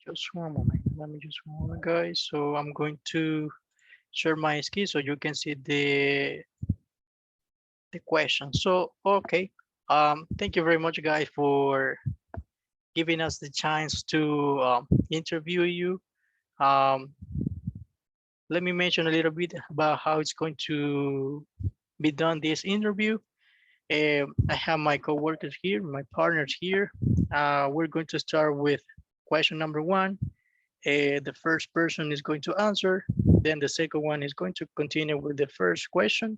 Just one moment. Let me just one moment, guys. So I'm going to share my screen so you can see the question. So okay. Thank you very much, guys, for giving us the chance to interview you. Um, Let me mention a little bit about how it's going to be done this interview. I have my coworkers here, my partners here. We're going to start with question number one. The first person is going to answer. Then the second one is going to continue with the first question.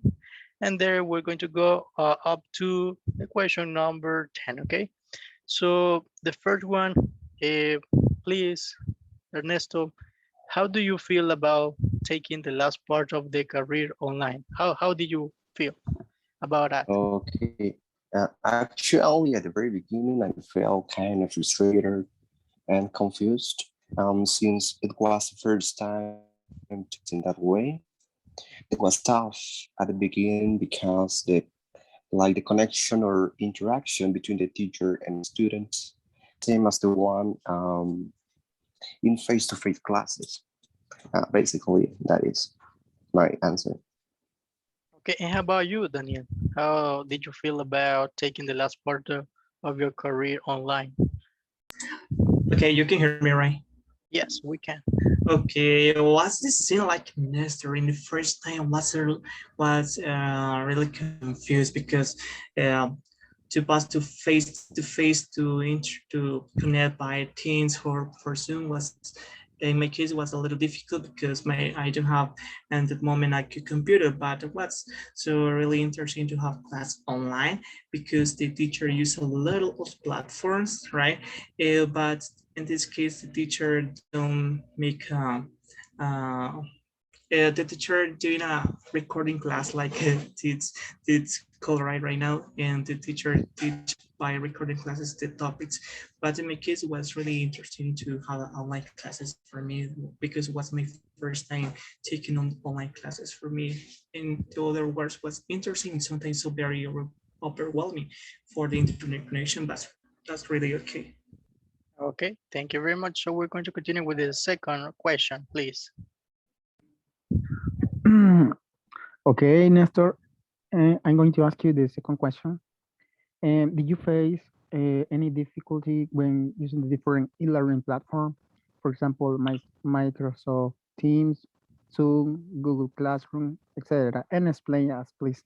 And there we're going to go up to the question number 10, okay? So the first one, uh, please, Ernesto, how do you feel about taking the last part of the career online? How did you feel about that? Okay. Actually, at the very beginning, I felt kind of frustrated and confused. Since it was the first time to in that way, it was tough at the beginning because the connection or interaction between the teacher and students, same as the one in face-to-face classes. Basically, that is my answer. Okay, and how about you, Daniel? How did you feel about taking the last part of your career online? Okay, you can hear me, right? Yes, we can. Okay, was this scene like Nestor in the first time was really confused because uh, to pass to face to connect by Teams or for Zoom was in my case was a little difficult because I don't have at that moment a computer, but it was so really interesting to have class online because the teacher use a little of platforms, right? But in this case, the teacher don't make the teacher doing a recording class like it's called right now, and the teacher teach by recording classes the topics. But in my case, it was really interesting to have online classes for me because it was my first time taking on online classes for me. In the other words, was interesting, sometimes so very overwhelming for the internet connection, but that's really okay. Okay, thank you very much. So we're going to continue with the second question, please. Okay, Nestor, I'm going to ask you the second question. Did you face any difficulty when using the different e-learning platform? For example, Microsoft Teams, Zoom, Google Classroom, etc. And explain us, please.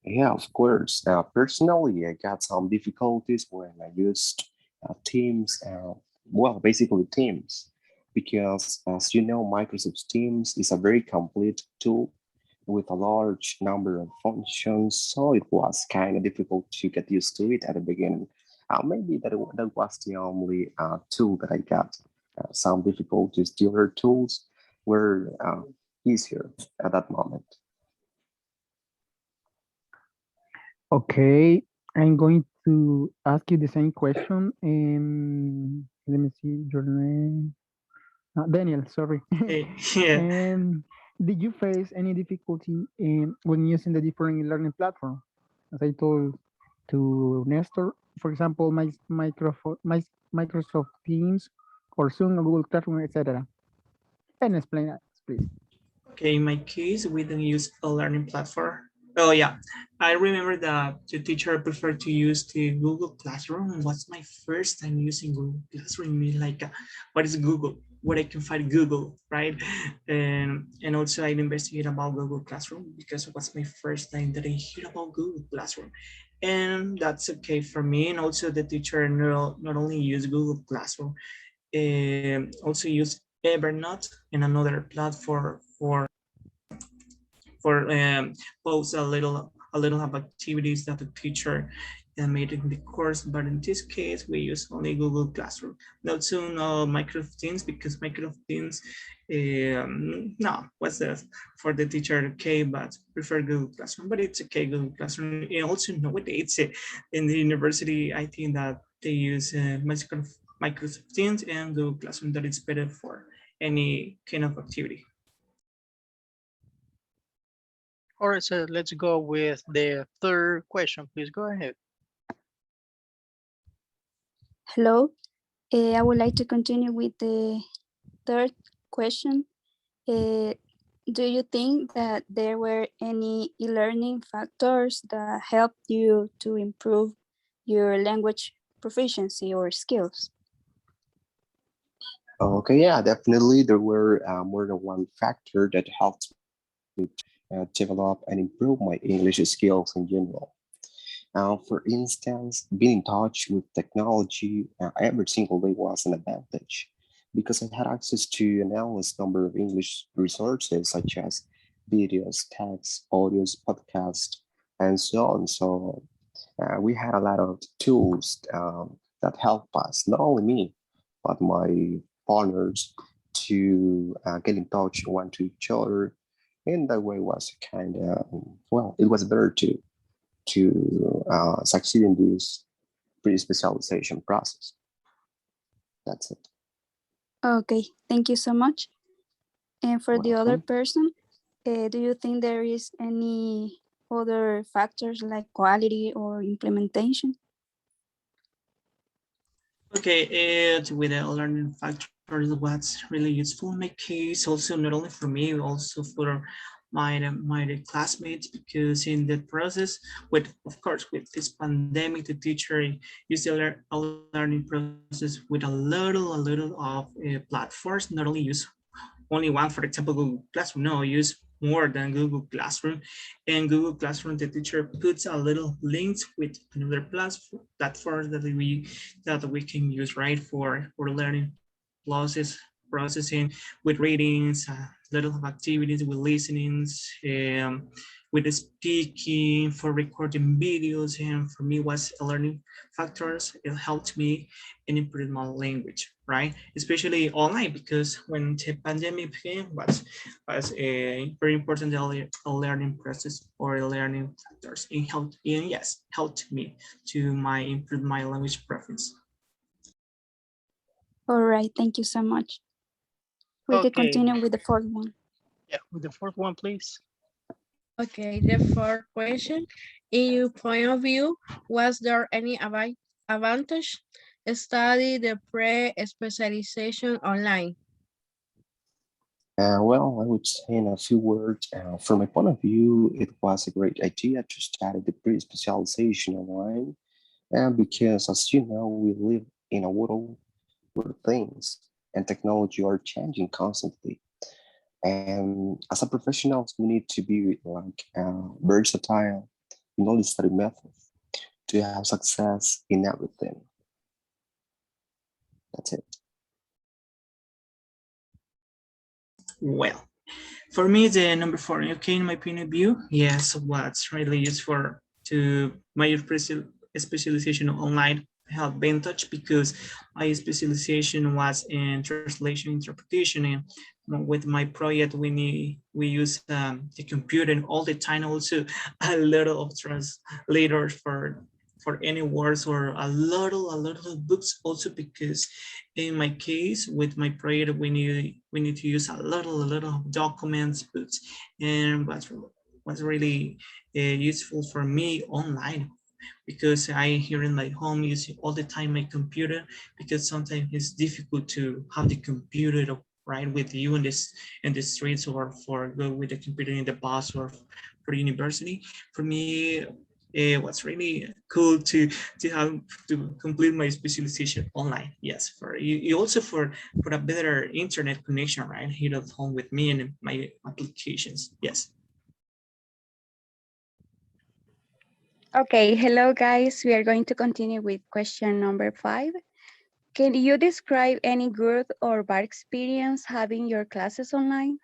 Yeah, of course. Personally, I got some difficulties when I used Teams, basically Teams, because as you know, Microsoft Teams is a very complete tool with a large number of functions, so it was kind of difficult to get used to it at the beginning. Maybe that was the only tool that I got some difficulties. The other tools were easier at that moment. Okay, I'm going to ask you the same question. Let me see your name. Daniel, sorry. Yeah. Did you face any difficulty when using the different learning platform? As I told to Nestor, for example, Microsoft Teams or Zoom or Google Classroom, etc. And explain that, please. Okay, in my case, we don't use a learning platform. Oh yeah, I remember that the teacher preferred to use the Google Classroom. What's my first time using Google Classroom? I mean, like, what is Google? Where I can find Google, right? And also I investigate about Google Classroom because it was my first time that I hear about Google Classroom, and that's okay for me. And also the teacher not only use Google Classroom, also use Evernote and another platform for post a little of activities that the teacher made in the course. But in this case, we use only Google Classroom. Not so no Microsoft Teams because Microsoft Teams, no, what's that for the teacher? Okay, but prefer Google Classroom. But it's okay, Google Classroom. And also nowadays in the university, I think that they use Microsoft Teams and Google Classroom that it's better for any kind of activity. All right, so let's go with the third question. Please go ahead. Hello. I would like to continue with the third question. Do you think that there were any e-learning factors that helped you to improve your language proficiency or skills? Okay, yeah, definitely. There were more than one factor that helped me develop and improve my English skills in general. For instance, being in touch with technology every single day was an advantage because I had access to an endless number of English resources such as videos, texts, audios, podcasts, and so on. So we had a lot of tools that help us, not only me, but my partners to get in touch one to each other. And that way was kind of, well, it was better to succeed in this pre-specialization process. That's it. Okay, thank you so much. And for the other Welcome. person, do you think there is any other factors like quality or implementation? Okay, and with the learning factors, what's really useful in my case, also not only for me, also for my classmates, because in the process, with of course with this pandemic, the teacher used the learning process with a little of platforms, not only use only one, for example, Google Classroom. No, use more than Google Classroom. And Google Classroom, the teacher puts a little links with another platform that we can use, right, for learning processing with readings, little of activities with listenings, with the speaking, for recording videos, and for me was a learning factors. It helped me and improve my language, right? Especially online, because when the pandemic came, was a very important a learning process or a learning factors. It helped, and yes, helped me to improve my language preference. All right, thank you so much. We can Okay, continue with the fourth one. yeah, with the fourth one, please. Okay, the fourth question. In your point of view, was there any advantage study the pre-specialization online? Well, I would say in a few words, from my point of view, it was a great idea to study the pre-specialization online. And because, as you know, we live in a world where things and technology are changing constantly. And as a professionals, we need to be like versatile in all the study methods to have success in everything. That's it. Well, for me, the number four, okay, in my point of view, yes, what's really used for to my specialization online help advantage, because my specialization was in translation interpretation, and with my project we use the computer and all the time, also a little of translators for any words, or a little of books also, because in my case with my project we need to use a little of documents, books, and what's really useful for me online, because I here in my home using all the time my computer, because sometimes it's difficult to have the computer right with you in the streets, or for go with the computer in the bus or for university. For me, what's really cool to have to complete my specialization online. Yes, for you also for a better internet connection right here at home with me and my applications. Yes. Okay, hello guys. We are going to continue with question number 5. Can you describe any good or bad experience having your classes online?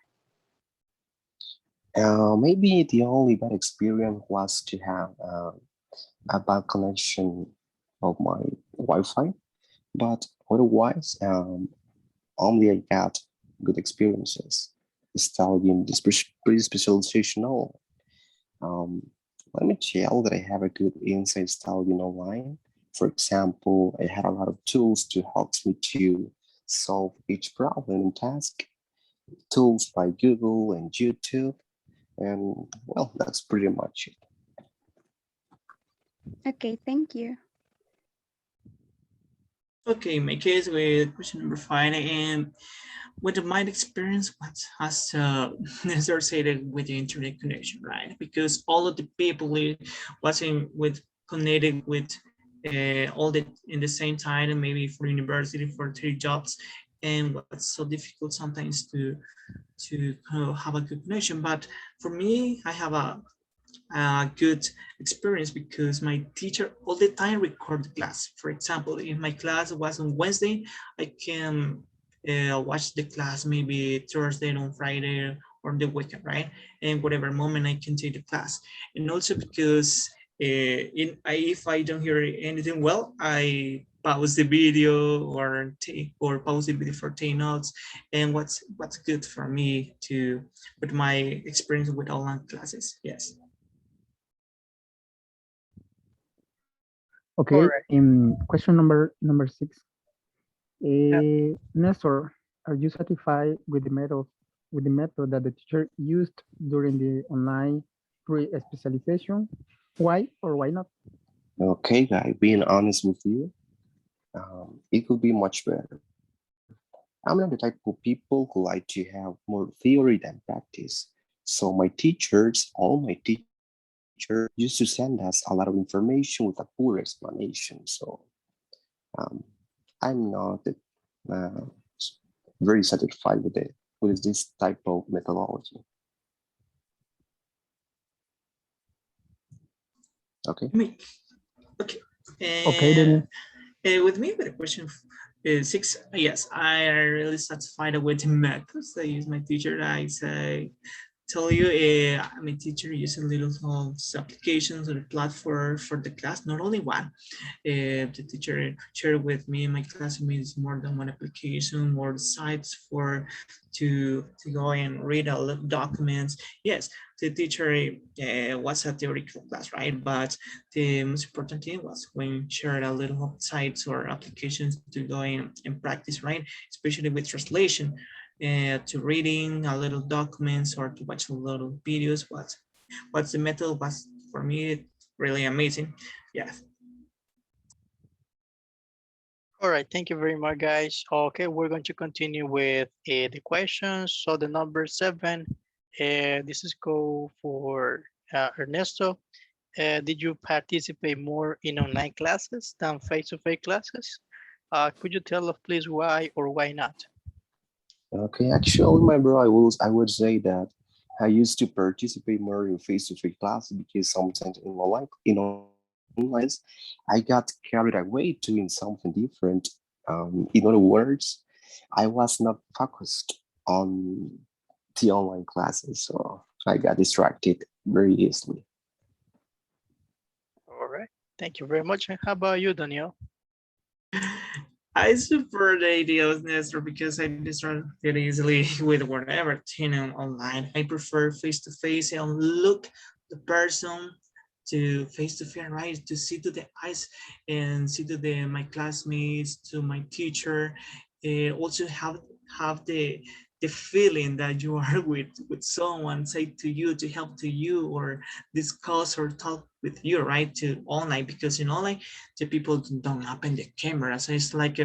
Maybe the only bad experience was to have a bad connection of my Wi-Fi, but otherwise, only I got good experiences studying this pre-specialization. Um, Let me tell that I have a good insight studying online. For example, I had a lot of tools to help me to solve each problem and task. Tools by Google and YouTube. And well, that's pretty much it. Okay, thank you. Okay, in my case with question number 5, and with my experience, what has associated with the internet connection, right? Because all of the people wasn't with connected with all the in the same time, and maybe for university for 3 jobs, and what's so difficult sometimes to kind of have a good connection. But for me, I have a good experience because my teacher all the time record the class. For example, if my class was on Wednesday, I can watch the class maybe Thursday on Friday or the weekend, right? And whatever moment I can take the class. And also because if I don't hear anything well, I pause the video or pause the video for take notes. And what's good for me to with my experience with online classes. Yes. Okay, Correct. question number 6. Yep. Nestor, are you satisfied with the method that the teacher used during the online pre-specialization? Why or why not? Okay, guy, being honest with you, it could be much better. I'm not the type of people who like to have more theory than practice. So my teachers, all my teachers used to send us a lot of information with a poor explanation. So um, I'm not uh, very satisfied with it, with this type of methodology. Okay. Me. Okay. Okay, Daniel. With me, with the question 6, yes, I am really satisfied with the methods I use my teacher. I say tell you, I'm a teacher using little applications or platform for the class, not only one. The teacher shared with me and my classmates more than one application, more sites for to go and read a lot of documents. Yes, the teacher was a theoretical class, right? But the most important thing was when shared a little sites or applications to go in and practice, right? Especially with translation, to reading a little documents or to watch a little videos. What's the method was for me really amazing. Yes. All right. Thank you very much, guys. Okay, we're going to continue with the questions. So the number 7, this is go for Ernesto. Did you participate more in online classes than face-to-face classes? Could you tell us please why or why not? Okay, actually, my bro, I would say that I used to participate more in face-to-face classes because sometimes in online, I got carried away doing something different. In other words, I was not focused on the online classes, so I got distracted very easily. All right. Thank you very much. And how about you, Daniel? I support the idea of Nestor because I distract it easily with whatever thing online. I prefer face to face and look the person to face to face, right? To see to the eyes and see to my classmates, to my teacher. Also have the feeling that you are with someone, say to you to help to you or discuss or talk with you, right? To online, because in online the people don't open the camera, so it's like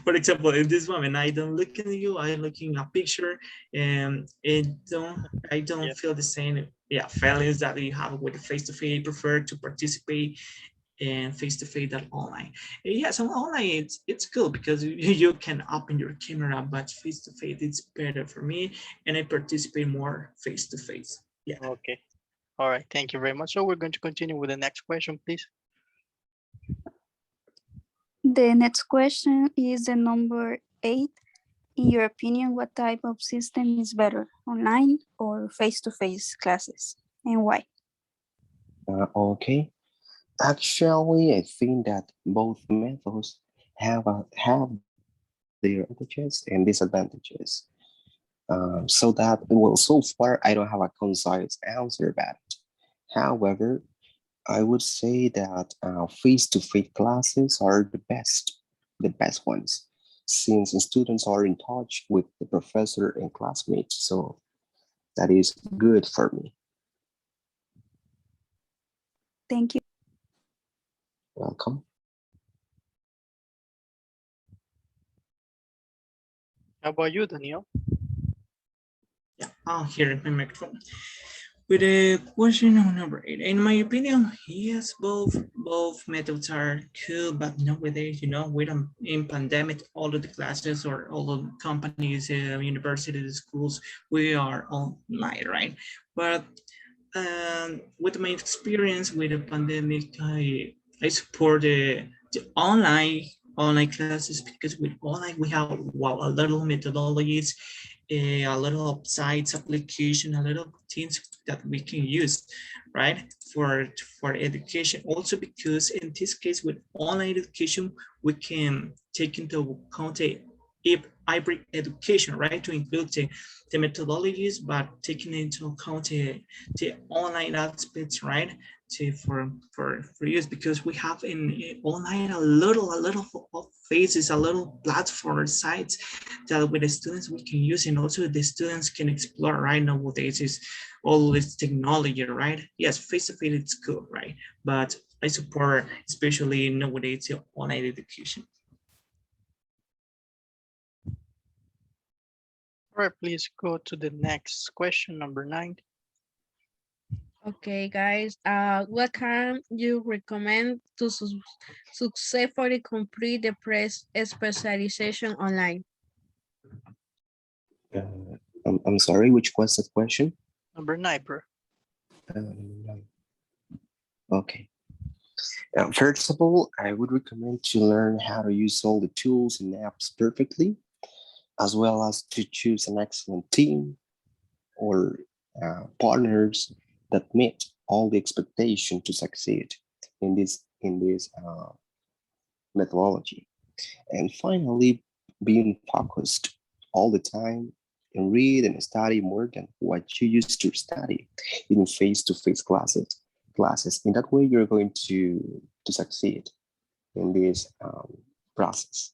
for example, in this moment I don't look at you, I'm looking at a picture, and I don't Yeah. feel the same feelings that you have with face-to-face. I prefer to participate and face-to-face than online. Yes, on online it's good because you can open your camera, but face-to-face it's better for me, and I participate more face-to-face. Yeah. Okay. All right. Thank you very much. So we're going to continue with the next question, please. The next question is the number 8. In your opinion, what type of system is better, online or face-to-face classes, and why? Okay. Actually, I think that both methods have their advantages and disadvantages. So that, well, so far I don't have a concise answer about it. However, I would say that face-to-face classes are the best ones, since the students are in touch with the professor and classmates. So that is good for me. Thank you. Welcome. How about you, Daniel? Yeah, here my microphone. With the question number 8, in my opinion, yes, both methods are cool, but nowadays, you know, we don't in pandemic, all of the classes or all of the companies, universities, schools, we are online, right? But with my experience with the pandemic, I support the online classes because with online we have a little methodologies, a little sites application, a little things that we can use, right, for education. Also because in this case with online education we can take into account a hybrid education, right, to include the methodologies, but taking into account the online aspects, right, to for use, because we have in online a little of phases, a little platform sites that with the students we can use, and also the students can explore, right? Nowadays is all this technology, right? Yes, face-to-face it's good, right? But I support especially nowadays the online education. All right, please go to the next question, number 9. Okay, guys. What can you recommend to successfully complete the press specialization online? I'm sorry, which was the question? Number 9, bro. Okay. First of all, I would recommend to learn how to use all the tools and apps perfectly, as well as to choose an excellent team or partners that meet all the expectation to succeed in this methodology. And finally, being focused all the time and read and study more than what you used to study in face-to-face classes. In that way, you're going to succeed in this process.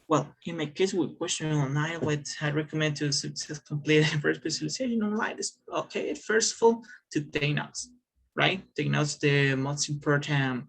Well, in my case with question online, what I recommend to success complete first specialization online is, okay, first of all, to take notes, right? Take notes, the most important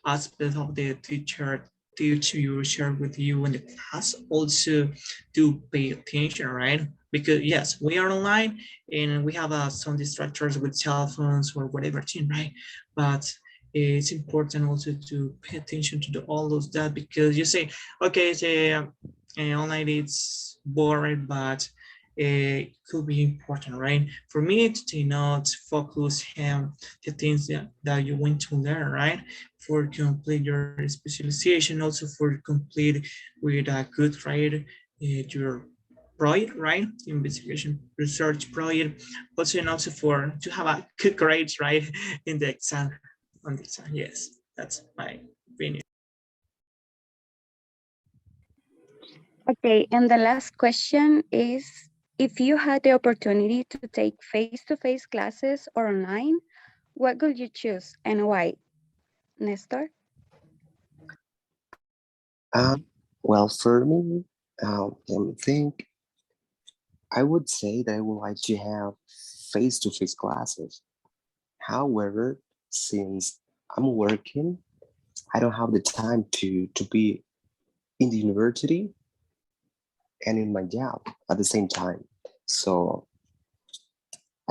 aspect of the teacher you share with you in the class. Also to pay attention, right? Because yes, we are online and we have some distractors with cell phones or whatever thing, right? But it's important also to pay attention to all those that, because you say, okay, the online it's boring, but it could be important, right? For me to take notes, focus on the things that you want to learn, right? For complete your specialization, also for complete with a good grade, your project, right? Investigation research project, also and also for to have a good grades, right? In the exam, on the exam. Yes, that's my opinion. Okay, and the last question is, if you had the opportunity to take face-to-face classes or online, what would you choose and why? Nestor? Well, for me, let me think. I would say that I would like to have face-to-face classes. However, since I'm working, I don't have the time to be in the university and in my job at the same time. So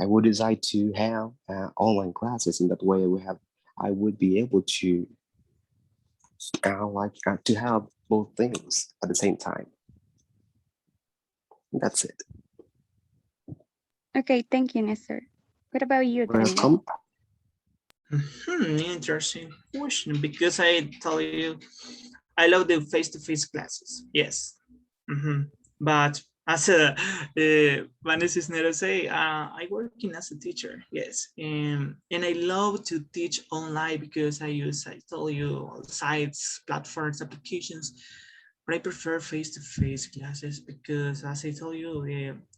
I would decide to have online classes. In that way, I would be able to to have both things at the same time. That's it. Okay, thank you, Nestor. What about you, Daniel? Welcome. Interesting question, because I tell you, I love the face-to-face classes. Yes, but as a Vanessa Cisneros say, I working as a teacher. Yes, and I love to teach online because I told you, sites, platforms, applications. But I prefer face-to-face classes because, as I told you,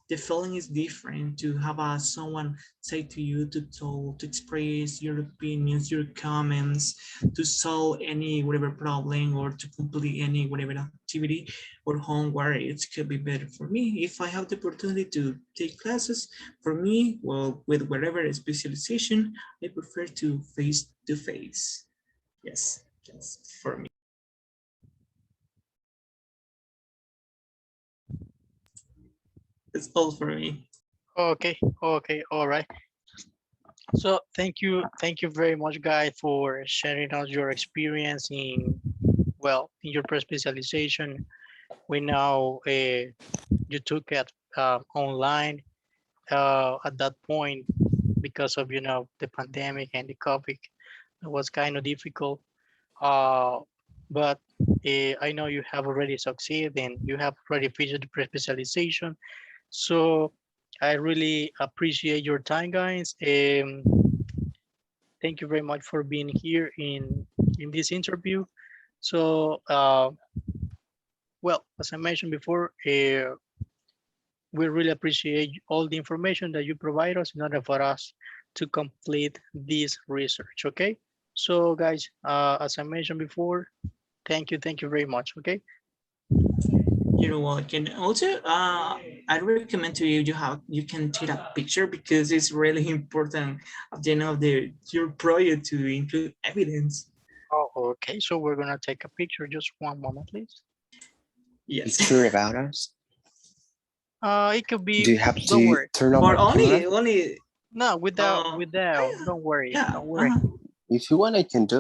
the feeling is different to have someone say to you to talk, to express your opinions, your comments, to solve any whatever problem or to complete any whatever activity or homework. It could be better for me if I have the opportunity to take classes. For me, well, with whatever specialization, I prefer to face-to-face. Yes, that's for me. That's all for me. Okay, okay, all right. So thank you very much, guys, for sharing out your experience in, well, in your pre-specialization. We know you took it online at that point because of, you know, the pandemic and the COVID. It was kind of difficult. But I know you have already succeeded and you have already finished the pre-specialization. So I really appreciate your time, guys. Thank you very much for being here in this interview. So, well, as I mentioned before, we really appreciate all the information that you provide us in order for us to complete this research. Okay. So, guys, as I mentioned before, thank you very much. Okay. You're welcome. Also, I recommend to you you can take a picture because it's really important at the end of your project to include evidence. Oh, okay. So we're gonna take a picture. Just one moment, please. Yes. Picture about us. It could be. Do you have Don't to worry. turn on But my camera? only No, without. yeah, Don't worry. yeah. Don't worry. If you want, I can do